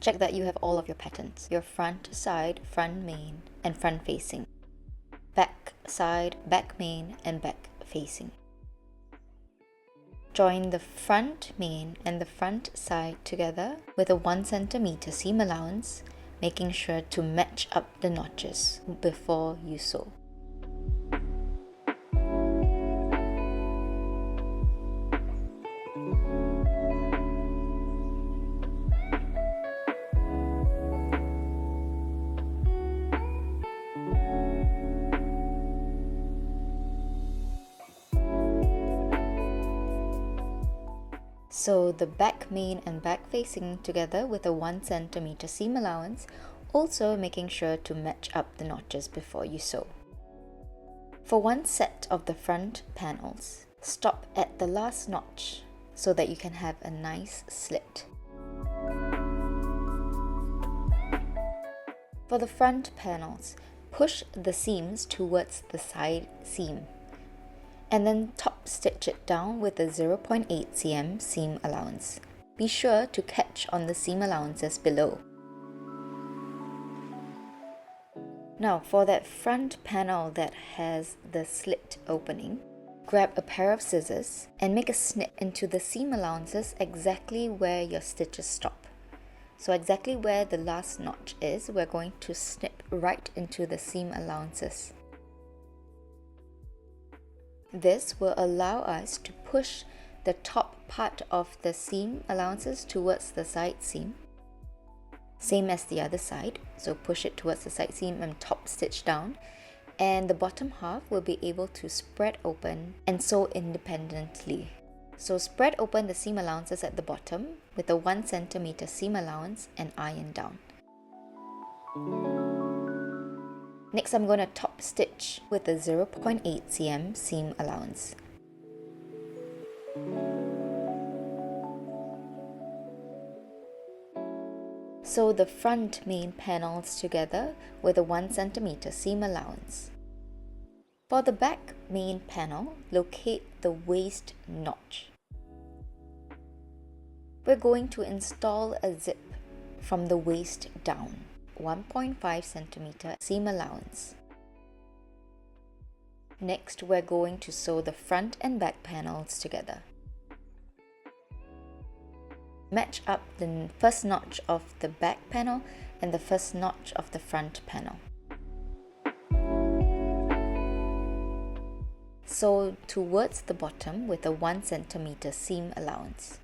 Check that you have all of your patterns, your front, side, front main, and front facing, back, side, back main, and back facing. Join the front main and the front side together with a 1 cm seam allowance, making sure to match up the notches before you sew. Sew the back main and back facing together with a 1 cm seam allowance, also making sure to match up the notches before you sew. For one set of the front panels, stop at the last notch so that you can have a nice slit. For the front panels, push the seams towards the side seam, and then top stitch it down with a 0.8 cm seam allowance. Be sure to catch on the seam allowances below. Now for that front panel that has the slit opening, grab a pair of scissors and make a snip into the seam allowances exactly where your stitches stop. So exactly where the last notch is, we're going to snip right into the seam allowances. This will allow us to push the top part of the seam allowances towards the side seam. Same as the other side, so push it towards the side seam and top stitch down, and the bottom half will be able to spread open and sew independently. So spread open the seam allowances at the bottom with a 1 cm seam allowance and iron down. Next, I'm going to top stitch with a 0.8 cm seam allowance. Sew the front main panels together with a 1 cm seam allowance. For the back main panel, locate the waist notch. We're going to install a zip from the waist down, 1.5 cm seam allowance. Next, we're going to sew the front and back panels together. Match up the first notch of the back panel and the first notch of the front panel. Sew towards the bottom with a 1 cm seam allowance.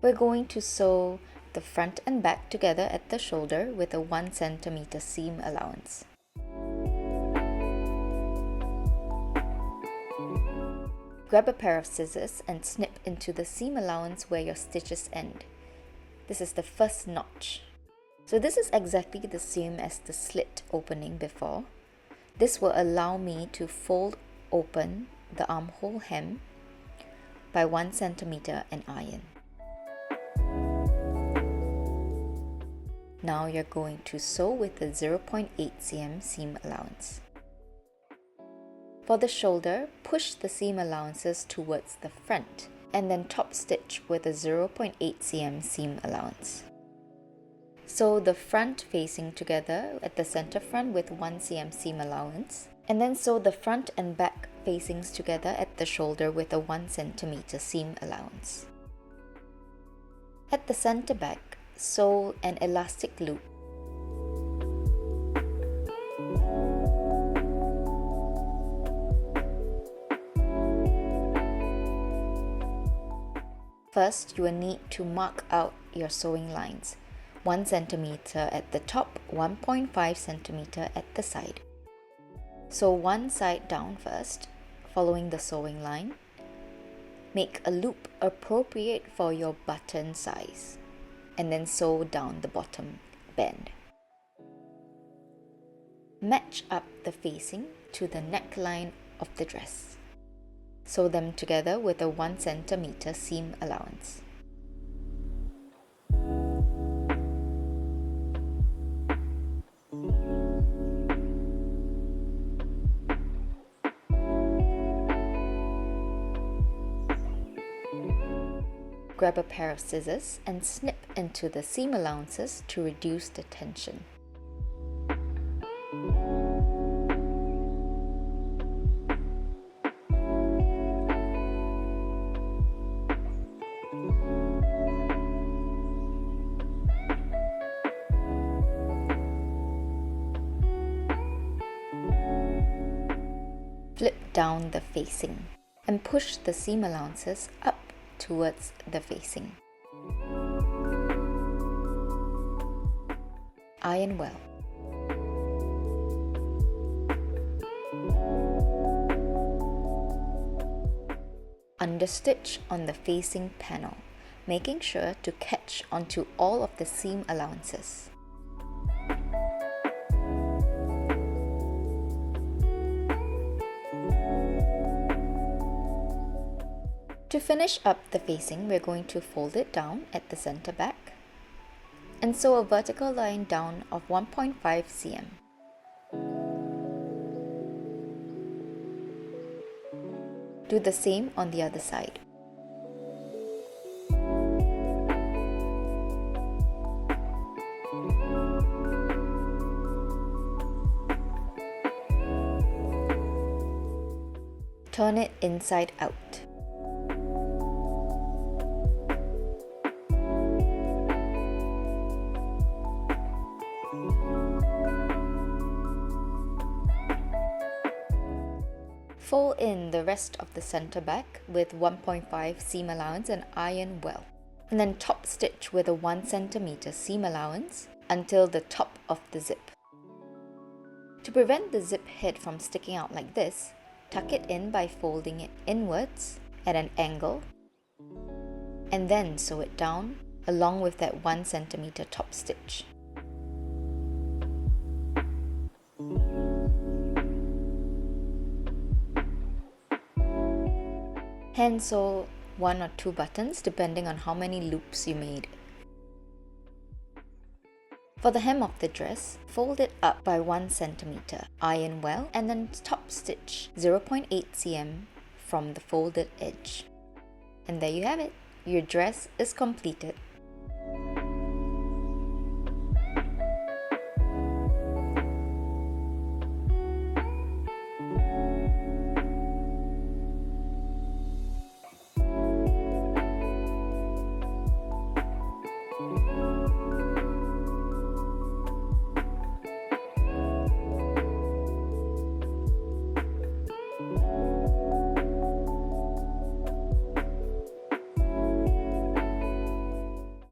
We're going to sew the front and back together at the shoulder with a 1 cm seam allowance. Grab a pair of scissors and snip into the seam allowance where your stitches end. This is the first notch. So this is exactly the same as the slit opening before. This will allow me to fold open the armhole hem by 1 cm and iron. Now you're going to sew with a 0.8 cm seam allowance. For the shoulder, push the seam allowances towards the front and then top stitch with a 0.8 cm seam allowance. Sew the front facing together at the center front with 1 cm seam allowance, and then sew the front and back facings together at the shoulder with a 1 cm seam allowance. At the center back, sew an elastic loop. First, you will need to mark out your sewing lines. 1 cm at the top, 1.5 cm at the side. Sew one side down first, following the sewing line. Make a loop appropriate for your button size, and then sew down the bottom band. Match up the facing to the neckline of the dress. Sew them together with a 1 cm seam allowance. grab a pair of scissors and snip into the seam allowances to reduce the tension. Flip down the facing and push the seam allowances up towards the facing. Iron well. Understitch on the facing panel, making sure to catch onto all of the seam allowances. To finish up the facing, we're going to fold it down at the center back and sew a vertical line down of 1.5 cm. Do the same on the other side. Turn it inside out. Fold in the rest of the center back with 1.5 seam allowance and iron well, and then top stitch with a 1 cm seam allowance until the top of the zip. To prevent the zip head from sticking out like this, tuck it in by folding it inwards at an angle and then sew it down along with that 1 cm top stitch. Hand sew 1 or 2 buttons depending on how many loops you made. For the hem of the dress, fold it up by 1 cm, iron well, and then top stitch 0.8 cm from the folded edge. And there you have it, your dress is completed.